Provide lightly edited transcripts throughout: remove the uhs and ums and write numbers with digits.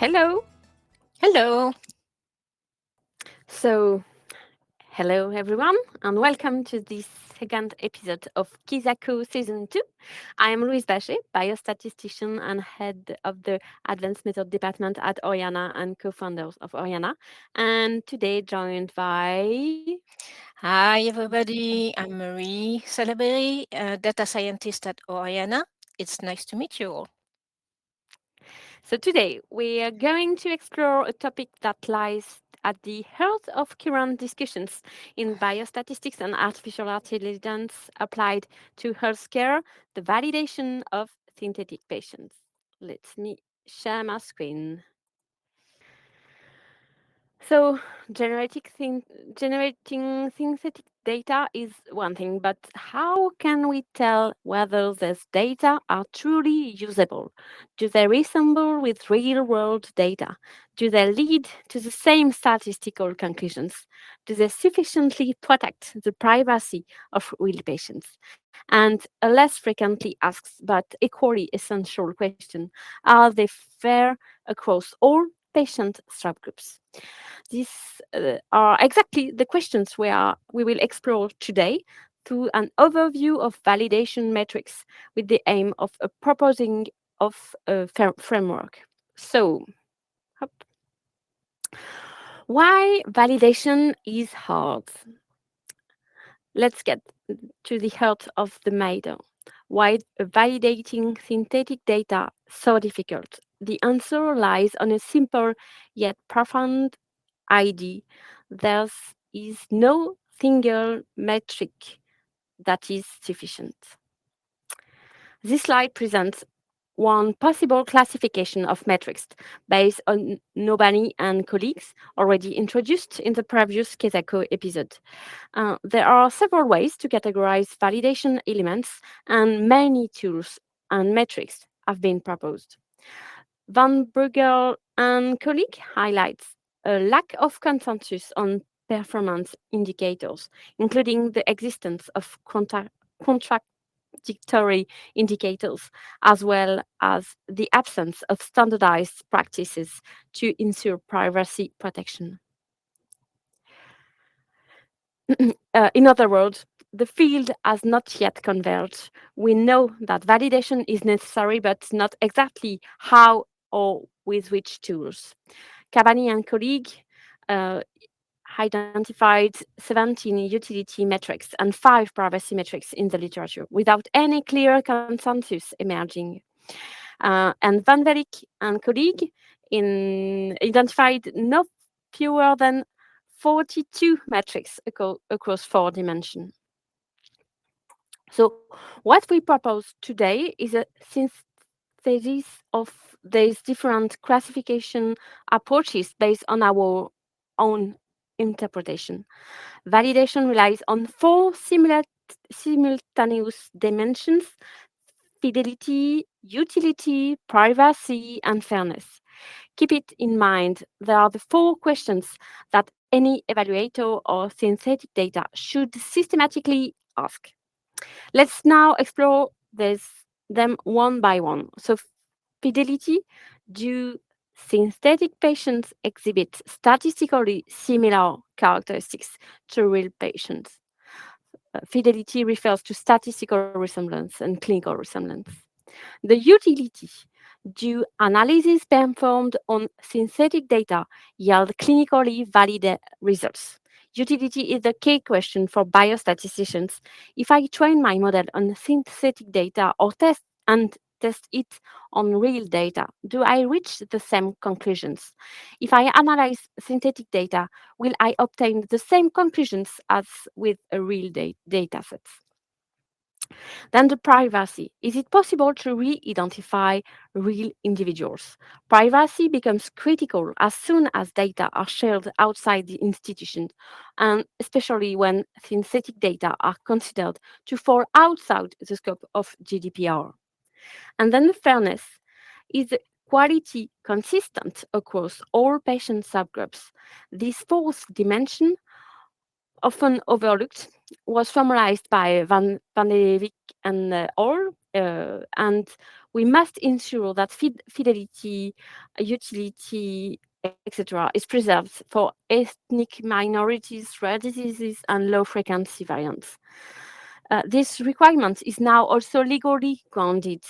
Hello. Hello. So, hello everyone, and welcome to this second episode of KEZAKO Season 2. I am Louise Bachet, biostatistician and head of the Advanced Method Department at Oriana and co-founders of Oriana. And today joined by... Hi, everybody. I'm Marie Salaberry, data scientist at Oriana. It's nice to meet you all. So today we are going to explore a topic that lies at the heart of current discussions in biostatistics and artificial intelligence applied to healthcare, the validation of synthetic patients. Let me share my screen. So, generating synthetic data is one thing, but how can we tell whether these data are truly usable? Do they resemble with real world data? Do they lead to the same statistical conclusions? Do they sufficiently protect the privacy of real patients? And a less frequently asked but equally essential question, are they fair across all patient subgroups? These are exactly the questions we will explore today through an overview of validation metrics with the aim of proposing of a framework. So, hop. Why validation is hard? Let's get to the heart of the matter. Why validating synthetic data so difficult? The answer lies on a simple yet profound ID. There is no single metric that is sufficient. This slide presents one possible classification of metrics based on Nobani and colleagues already introduced in the previous KEZAKO episode. There are several ways to categorize validation elements, and many tools and metrics have been proposed. Van Brugel and colleague highlights a lack of consensus on performance indicators, including the existence of contradictory indicators, as well as the absence of standardized practices to ensure privacy protection. In other words, the field has not yet converged. We know that validation is necessary, but not exactly how or with which tools. Cabani and colleague uh, identified 17 utility metrics and 5 privacy metrics in the literature without any clear consensus emerging. And Van Velik and colleague identified no fewer than 42 metrics across 4 dimensions. So, what we propose today is a synthesis of these different classification approaches based on our own interpretation. Validation relies on 4 simultaneous dimensions: fidelity, utility, privacy, and fairness. Keep it in mind, there are the 4 questions that any evaluator or synthetic data should systematically ask. Let's now explore them one by one. So, fidelity: do synthetic patients exhibit statistically similar characteristics to real patients? Fidelity refers to statistical resemblance and clinical resemblance. The utility: do analyses performed on synthetic data yield clinically valid results? Utility is the key question for biostatisticians. If I train my model on synthetic data or test it on real data, do I reach the same conclusions? If I analyze synthetic data, will I obtain the same conclusions as with a real data set? Then the privacy. Is it possible to re-identify real individuals? Privacy becomes critical as soon as data are shared outside the institution, and especially when synthetic data are considered to fall outside the scope of GDPR. And then the fairness. Is the quality consistent across all patient subgroups? This fourth dimension, often overlooked, was formalized by Van de Leeuwenhoek and al. And we must ensure that fidelity, utility, etc., is preserved for ethnic minorities, rare diseases, and low frequency variants. This requirement is now also legally grounded.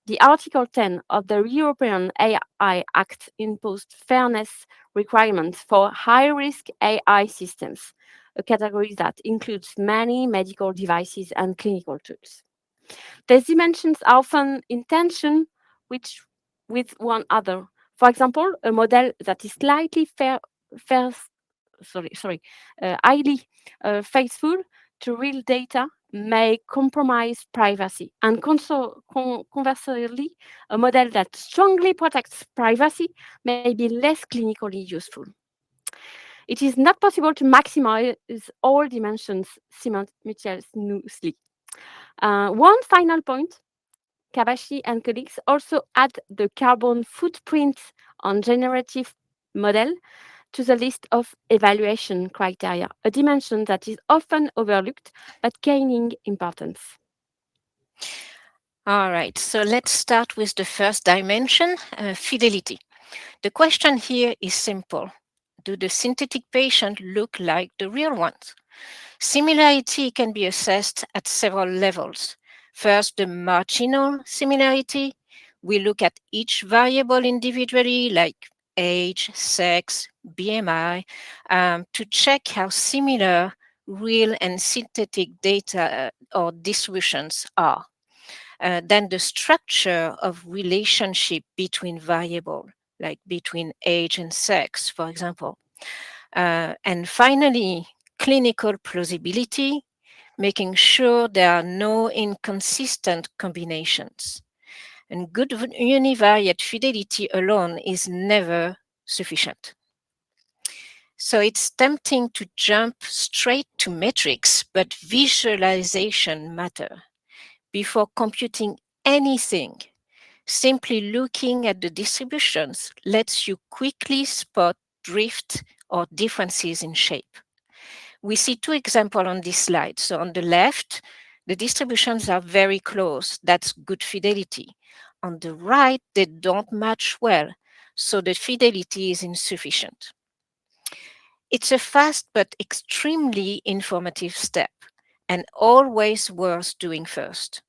The Article 10 of the European AI Act imposed fairness requirements for high risk AI systems, a category that includes many medical devices and clinical tools. These dimensions are often in tension which, with one another. For example, a model that is slightly fair, highly faithful to real data may compromise privacy. And conversely, a model that strongly protects privacy may be less clinically useful. It is not possible to maximize all dimensions simultaneously. One final point, Kabashi and colleagues also add the carbon footprint on generative model to the list of evaluation criteria, a dimension that is often overlooked but gaining importance. All right, so let's start with the first dimension, fidelity. The question here is simple. Do the synthetic patients look like the real ones? Similarity can be assessed at several levels. First, the marginal similarity. We look at each variable individually, like age, sex, BMI, to check how similar real and synthetic data or distributions are. Then the structure of relationship between variable, like between age and sex, for example. And finally, clinical plausibility, making sure there are no inconsistent combinations. And good univariate fidelity alone is never sufficient. So it's tempting to jump straight to metrics, but visualization matter. Before computing anything, simply looking at the distributions lets you quickly spot drift or differences in shape. We see two examples on this slide. So on the left, the distributions are very close. That's good fidelity. On the right, they don't match well. So the fidelity is insufficient. It's a fast but extremely informative step and always worth doing first.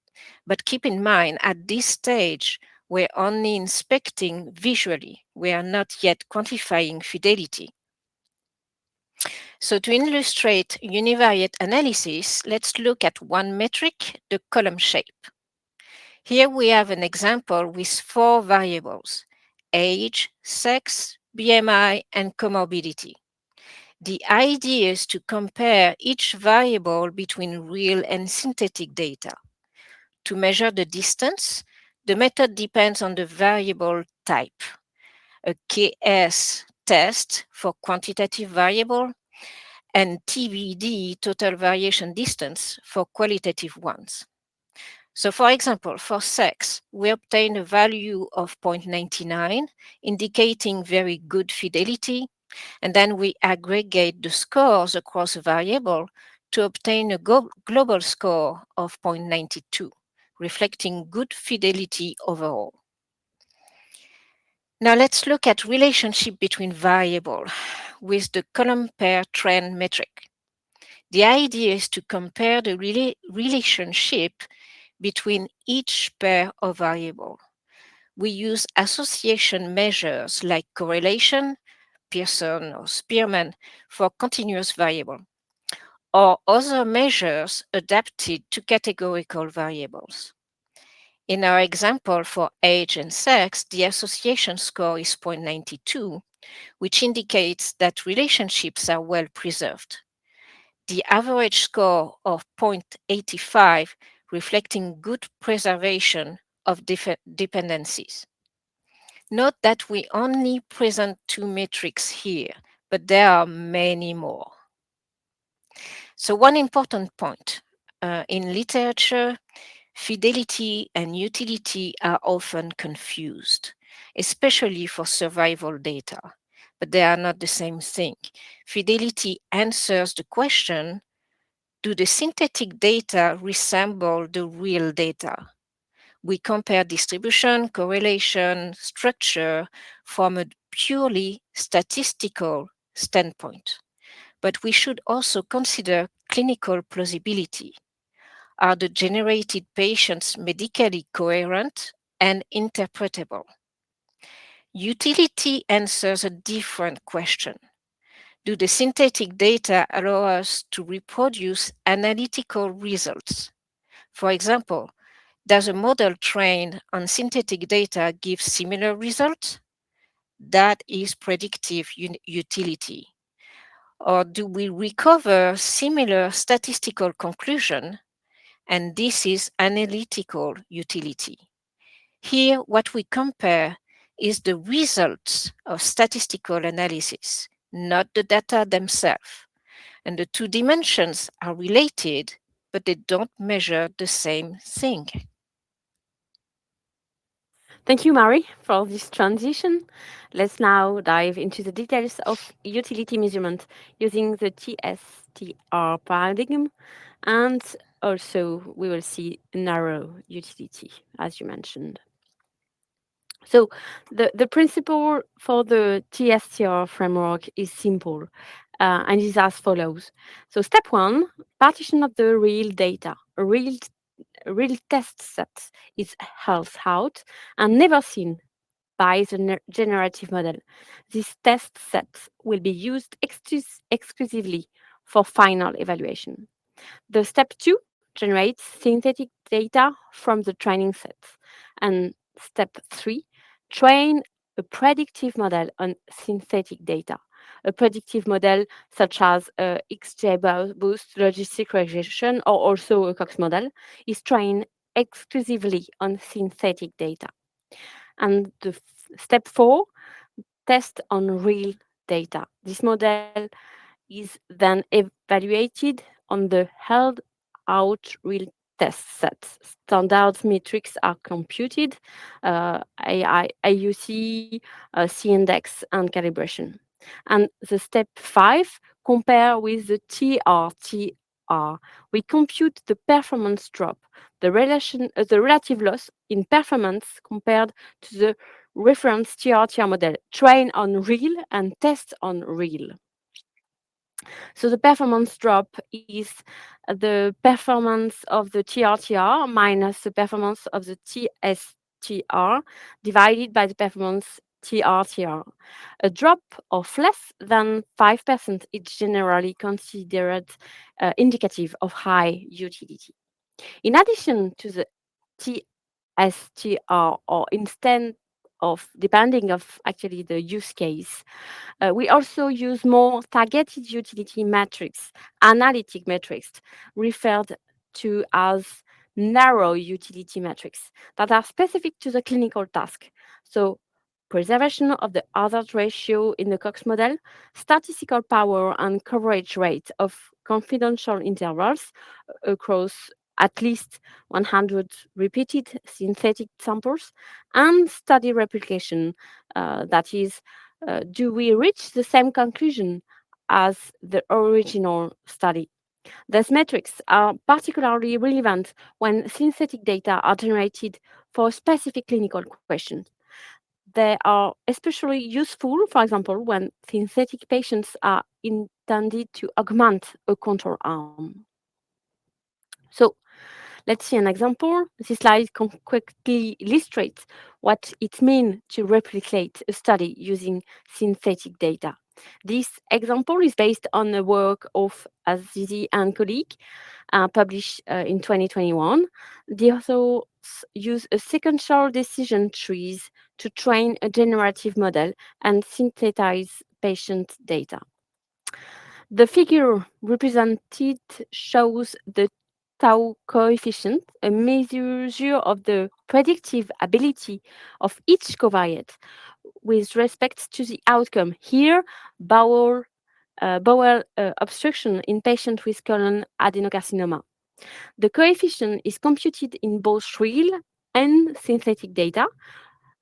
But keep in mind, at this stage, we're only inspecting visually. We are not yet quantifying fidelity. So to illustrate univariate analysis, let's look at one metric, the column shape. Here we have an example with four variables: age, sex, BMI, and comorbidity. The idea is to compare each variable between real and synthetic data. To measure the distance, the method depends on the variable type. A KS test for quantitative variable and TVD, total variation distance, for qualitative ones. So for example, for sex, we obtain a value of 0.99, indicating very good fidelity, and then we aggregate the scores across a variable to obtain a global score of 0.92, reflecting good fidelity overall. Now let's look at relationship between variable with the column pair trend metric. The idea is to compare the relationship between each pair of variable. We use association measures like correlation, Pearson or Spearman for continuous variable, or other measures adapted to categorical variables. In our example for age and sex, the association score is 0.92, which indicates that relationships are well preserved. The average score of 0.85 reflecting good preservation of dependencies. Note that we only present two metrics here, but there are many more. So one important point, in literature, fidelity and utility are often confused, especially for survival data, but they are not the same thing. Fidelity answers the question, do the synthetic data resemble the real data? We compare distribution, correlation, structure from a purely statistical standpoint. But we should also consider clinical plausibility. Are the generated patients medically coherent and interpretable? Utility answers a different question. Do the synthetic data allow us to reproduce analytical results? For example, does a model trained on synthetic data give similar results? That is predictive utility. Or do we recover similar statistical conclusion? And this is analytical utility. Here, what we compare is the results of statistical analysis, not the data themselves. And the two dimensions are related, but they don't measure the same thing. Thank you, Mary, for this transition. Let's now dive into the details of utility measurement using the TSTR paradigm, and also we will see narrow utility, as you mentioned. So the principle for the TSTR framework is simple and is as follows. So step one, partition of the real data. A real test set is held out and never seen by the generative model. This test set will be used exclusively for final evaluation. The step two generates synthetic data from the training set. And step three, train a predictive model on synthetic data. A predictive model such as XGBoost logistic regression or also a Cox model is trained exclusively on synthetic data. And step four, test on real data. This model is then evaluated on the held out real test sets. Standard metrics are computed, AUC, C index, and calibration. And the step five, compare with the TRTR. We compute the performance drop, the relative loss in performance compared to the reference TRTR model, train on real and test on real. So the performance drop is the performance of the TRTR minus the performance of the TSTR divided by the performance TRTR. A drop of less than 5% is generally considered indicative of high utility. In addition to the TSTR, or instead of depending of actually the use case, we also use more targeted utility metrics, analytic metrics, referred to as narrow utility metrics that are specific to the clinical task. So preservation of the hazard ratio in the Cox model, statistical power and coverage rate of confidential intervals across at least 100 repeated synthetic samples, and study replication, that is, do we reach the same conclusion as the original study? These metrics are particularly relevant when synthetic data are generated for specific clinical questions. They are especially useful, for example, when synthetic patients are intended to augment a control arm. So let's see an example. This slide quickly illustrates what it means to replicate a study using synthetic data. This example is based on the work of Azizi and colleague, published in 2021. The authors use a sequential decision trees to train a generative model and synthesize patient data. The figure represented shows the tau coefficient, a measure of the predictive ability of each covariate with respect to the outcome. Here, bowel obstruction in patients with colon adenocarcinoma. The coefficient is computed in both real and synthetic data,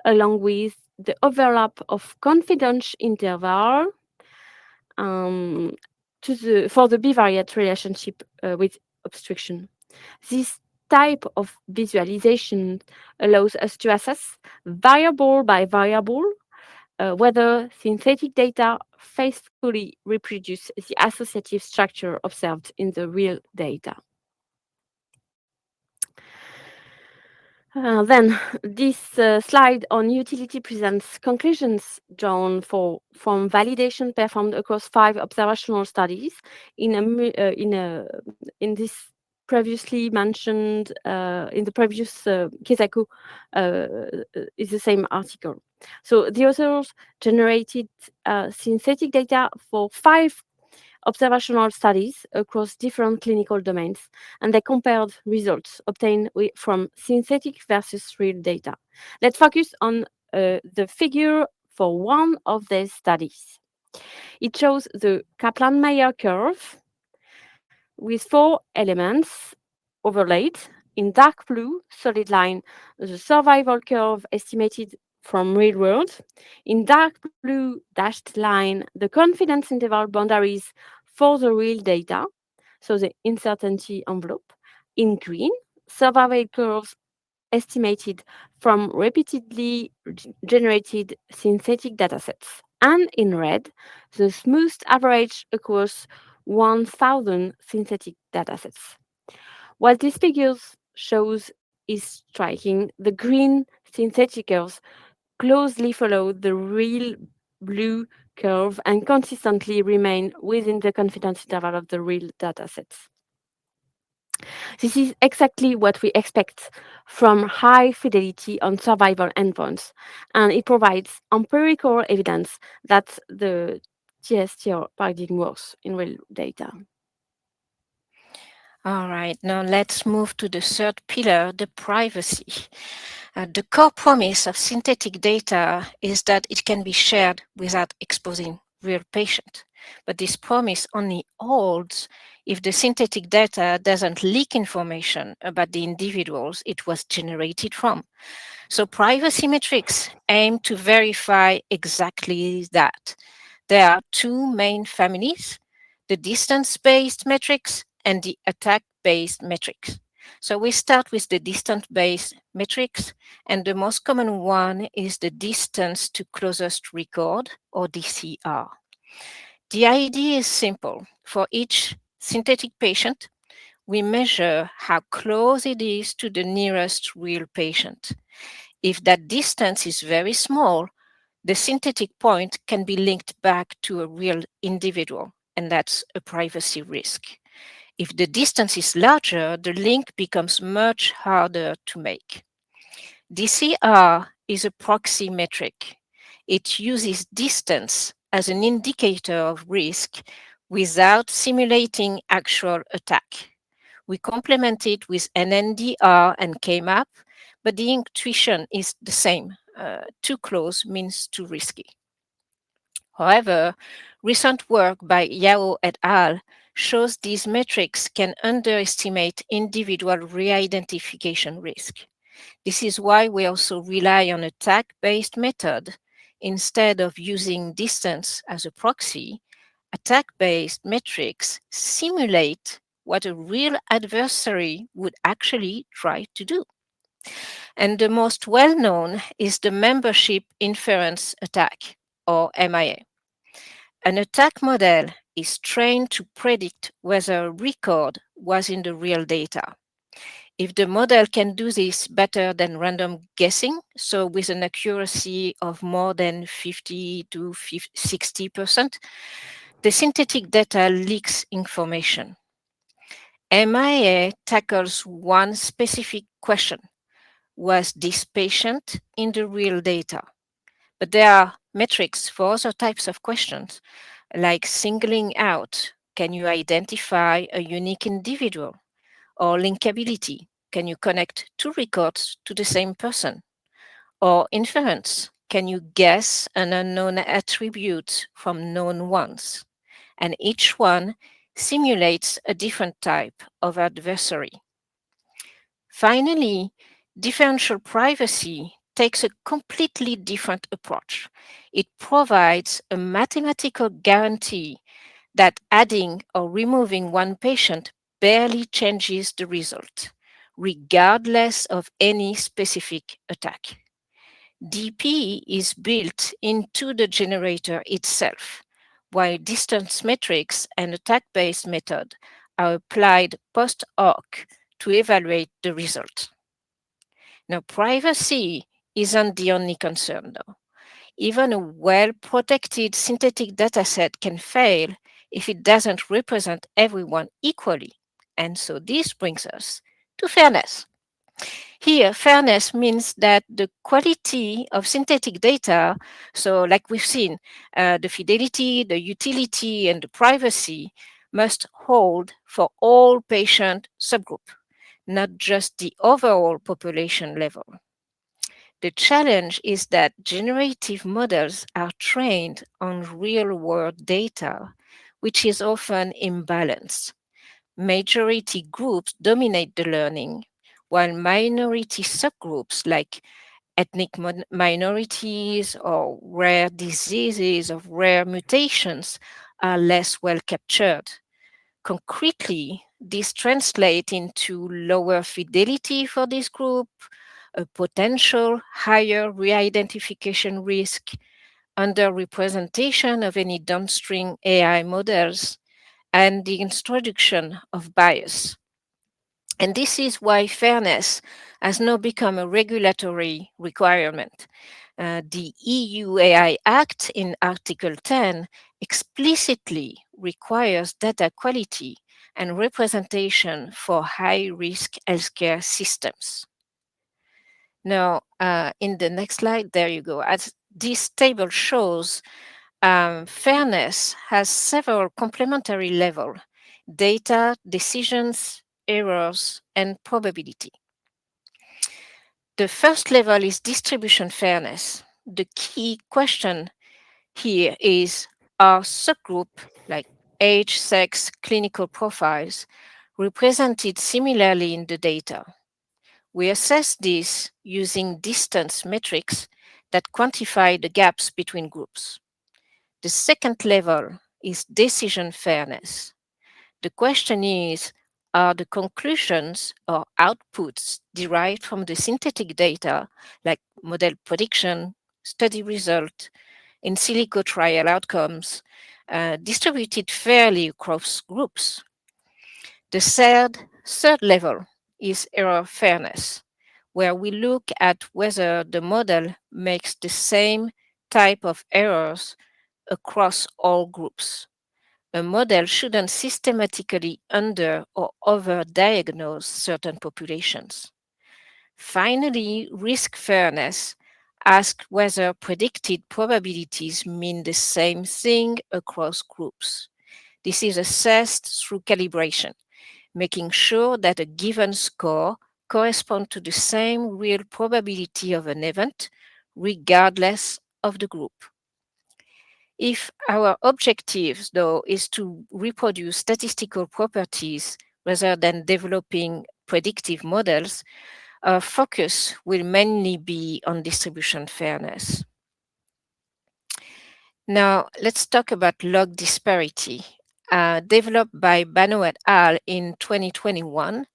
along with the overlap of confidence interval for the bivariate relationship with obstruction. This type of visualization allows us to assess variable by variable whether synthetic data faithfully reproduce the associative structure observed in the real data. Then this slide on utility presents conclusions drawn from validation performed across 5 observational studies in this previously mentioned in the previous KEZAKO is the same article. So the authors generated synthetic data for 5 observational studies across different clinical domains, and they compared results obtained from synthetic versus real data. Let's focus on the figure for one of these studies. It shows the Kaplan-Meier curve with 4 elements overlaid. In dark blue, solid line, the survival curve estimated from real world. In dark blue dashed line, the confidence interval boundaries for the real data, so the uncertainty envelope. In green, survival curves estimated from repeatedly generated synthetic datasets. And in red, the smoothed average across 1,000 synthetic datasets. What these figures shows is striking. The green synthetic curves closely follow the real blue curve and consistently remain within the confidence interval of the real datasets. This is exactly what we expect from high fidelity on survival endpoints, and it provides empirical evidence that the TSTR paradigm works in real data. All right, now let's move to the third pillar, the privacy. The core promise of synthetic data is that it can be shared without exposing real patient. But this promise only holds if the synthetic data doesn't leak information about the individuals it was generated from. So privacy metrics aim to verify exactly that. There are 2 main families, the distance-based metrics and the attack-based metrics. So we start with the distance-based metrics, and the most common one is the distance to closest record, or DCR. The idea is simple. For each synthetic patient, we measure how close it is to the nearest real patient. If that distance is very small, the synthetic point can be linked back to a real individual, and that's a privacy risk. If the distance is larger, the link becomes much harder to make. DCR is a proxy metric. It uses distance as an indicator of risk without simulating actual attack. We complement it with NNDR and KMAP, but the intuition is the same. Too close means too risky. However, recent work by Yao et al. Shows these metrics can underestimate individual re-identification risk. This is why we also rely on a tag-based method. Instead of using distance as a proxy, attack-based metrics simulate what a real adversary would actually try to do. And the most well-known is the membership inference attack, or MIA. An attack model is trained to predict whether a record was in the real data. If the model can do this better than random guessing, so with an accuracy of more than 50 to 60%, the synthetic data leaks information. MIA tackles one specific question: was this patient in the real data? But there are metrics for other types of questions, like singling out. Can you identify a unique individual? Or linkability. Can you connect 2 records to the same person? Or inference. Can you guess an unknown attribute from known ones? And each one simulates a different type of adversary. Finally, differential privacy takes a completely different approach. It provides a mathematical guarantee that adding or removing one patient barely changes the result. regardless of any specific attack. DP is built into the generator itself, while distance metrics and attack-based method are applied post hoc to evaluate the result. Now, privacy isn't the only concern, though. Even a well-protected synthetic dataset can fail if it doesn't represent everyone equally. And so this brings us to fairness. Here, fairness means that the quality of synthetic data, so like we've seen, the fidelity, the utility, and the privacy must hold for all patient subgroup, not just the overall population level. The challenge is that generative models are trained on real world data, which is often imbalanced. Majority groups dominate the learning, while minority subgroups like ethnic minorities or rare diseases of rare mutations are less well captured. Concretely, this translates into lower fidelity for this group, a potential higher re-identification risk, underrepresentation of any downstream AI models, and the introduction of bias. And this is why fairness has now become a regulatory requirement. The EU AI Act in Article 10 explicitly requires data quality and representation for high risk healthcare systems. Now, in the next slide, there you go. As this table shows, fairness has several complementary levels: data, decisions, errors, and probability. The first level is distribution fairness. The key question here is, are subgroup like age, sex, clinical profiles represented similarly in the data? We assess this using distance metrics that quantify the gaps between groups. The second level is decision fairness. The question is, are the conclusions or outputs derived from the synthetic data, like model prediction, study result, in silico trial outcomes, distributed fairly across groups? The third level is error fairness, where we look at whether the model makes the same type of errors across all groups. A model shouldn't systematically under or overdiagnose certain populations. Finally, risk fairness asks whether predicted probabilities mean the same thing across groups. This is assessed through calibration, making sure that a given score corresponds to the same real probability of an event, regardless of the group. If our objective, though, is to reproduce statistical properties rather than developing predictive models, our focus will mainly be on distribution fairness. Now, let's talk about log disparity. Developed by Bano et al. In 2021,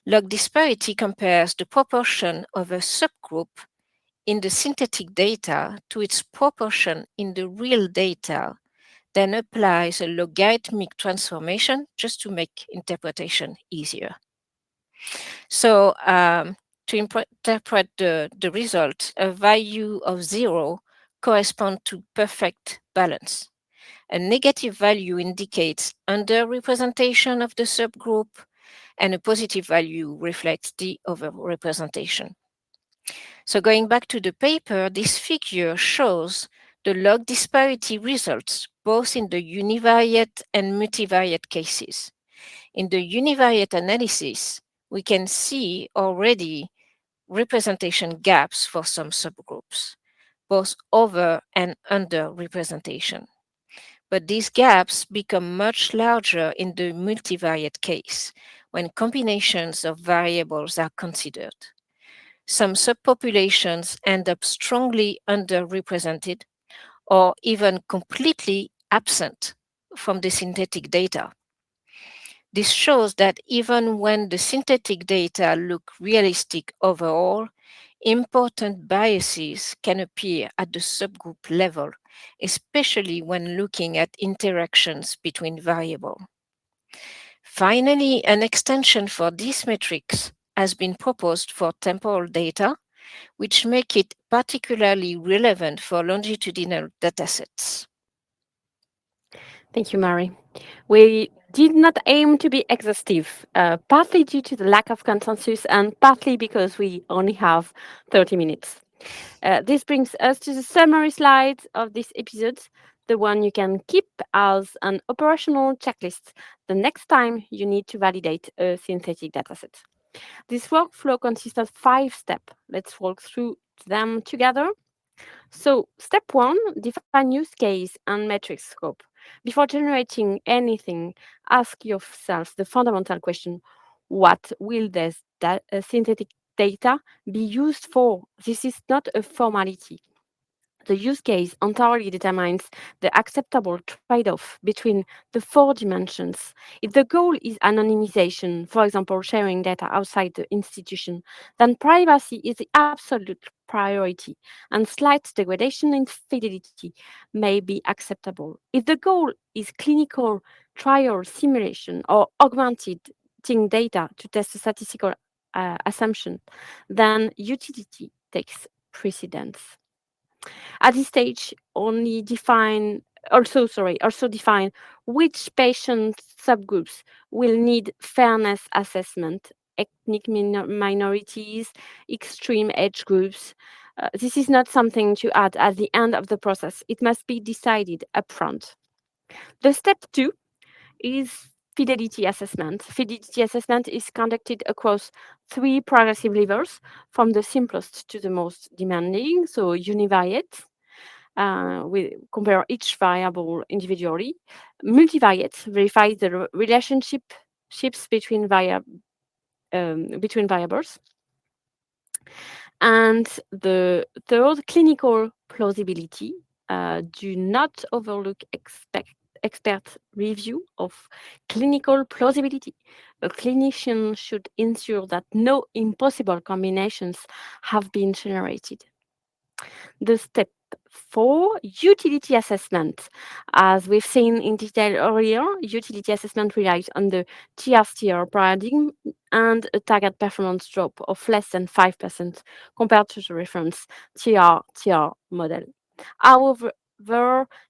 log disparity compares the proportion of a subgroup in the synthetic data to its proportion in the real data, then applies a logarithmic transformation just to make interpretation easier. So to interpret the result, a value of 0 corresponds to perfect balance. A negative value indicates underrepresentation of the subgroup, and a positive value reflects the overrepresentation. So going back to the paper, this figure shows the log disparity results both in the univariate and multivariate cases. In the univariate analysis, we can see already representation gaps for some subgroups, both over and under representation. But these gaps become much larger in the multivariate case when combinations of variables are considered. Some subpopulations end up strongly underrepresented or even completely absent from the synthetic data. This shows that even when the synthetic data look realistic overall, important biases can appear at the subgroup level, especially when looking at interactions between variables. Finally, an extension for these metrics has been proposed for temporal data, which make it particularly relevant for longitudinal datasets. Thank you, Mary. We did not aim to be exhaustive, partly due to the lack of consensus and partly because we only have 30 minutes. This brings us to the summary slide of this episode, the one you can keep as an operational checklist the next time you need to validate a synthetic dataset. This workflow consists of 5 steps. Let's walk through them together. So, step one, define use case and metric scope. Before generating anything, ask yourself the fundamental question: what will this synthetic data be used for? This is not a formality. The use case entirely determines the acceptable trade off between the 4 dimensions. If the goal is anonymization, for example, sharing data outside the institution, then privacy is the absolute priority, and slight degradation in fidelity may be acceptable. If the goal is clinical trial simulation or augmented data to test a statistical assumption, then utility takes precedence. At this stage, also define which patient subgroups will need fairness assessment, ethnic minorities, extreme age groups. This is not something to add at the end of the process. It must be decided upfront. The step two is fidelity assessment. Fidelity assessment is conducted across 3 progressive levels, from the simplest to the most demanding, so univariate. We compare each variable individually. Multivariate verifies the relationships between variables. And the third, clinical plausibility. Do not overlook expert review of clinical plausibility. A clinician should ensure that no impossible combinations have been generated. The step four, utility assessment. As we've seen in detail earlier, utility assessment relies on the TRCR paradigm and a target performance drop of less than 5% compared to the reference TR model. However,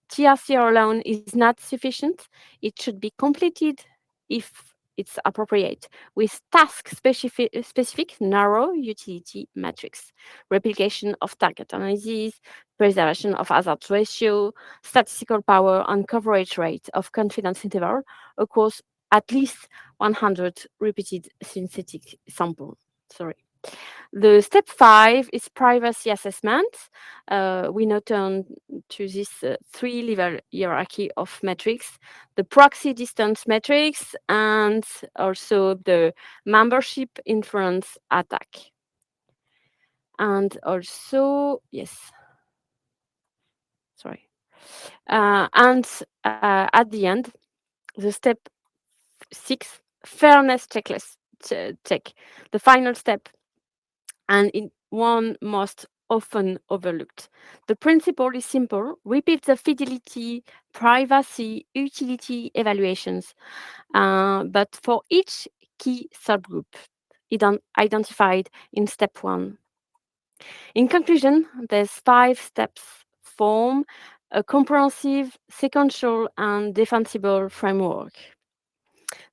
TRCR alone is not sufficient. It should be completed, if it's appropriate, with task-specific narrow utility metrics: replication of target analyses, preservation of hazard ratio, statistical power, and coverage rate of confidence interval across at least 100 repeated synthetic samples. Sorry. The step five is privacy assessment. We now turn to this 3 level hierarchy of metrics: the proxy distance metrics and also the membership inference attack. And also, yes, sorry. And at the end, the step six, fairness checklist check, the final step, and in one most often overlooked. The principle is simple: repeat the fidelity, privacy, utility evaluations, but for each key subgroup identified in step one. In conclusion, these 5 steps form a comprehensive, sequential, and defensible framework.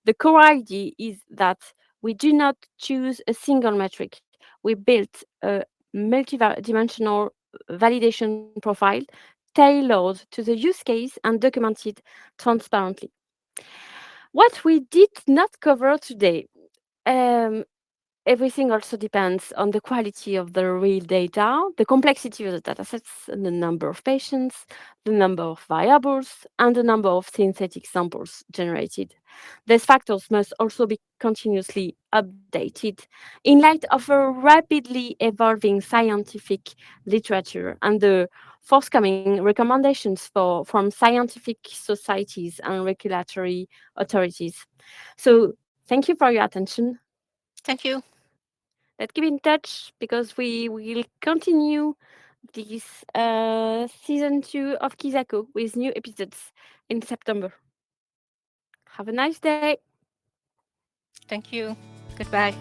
The core idea is that we do not choose a single metric. We built a multi-dimensional validation profile tailored to the use case and documented transparently. What we did not cover today, um, everything also depends on the quality of the real data, the complexity of the datasets, and the number of patients, the number of variables, and the number of synthetic samples generated. These factors must also be continuously updated in light of a rapidly evolving scientific literature and the forthcoming recommendations from scientific societies and regulatory authorities. So thank you for your attention. Thank you. Let's keep in touch because we will continue this season 2 of KEZAKO with new episodes in September. Have a nice day. Thank you. Goodbye.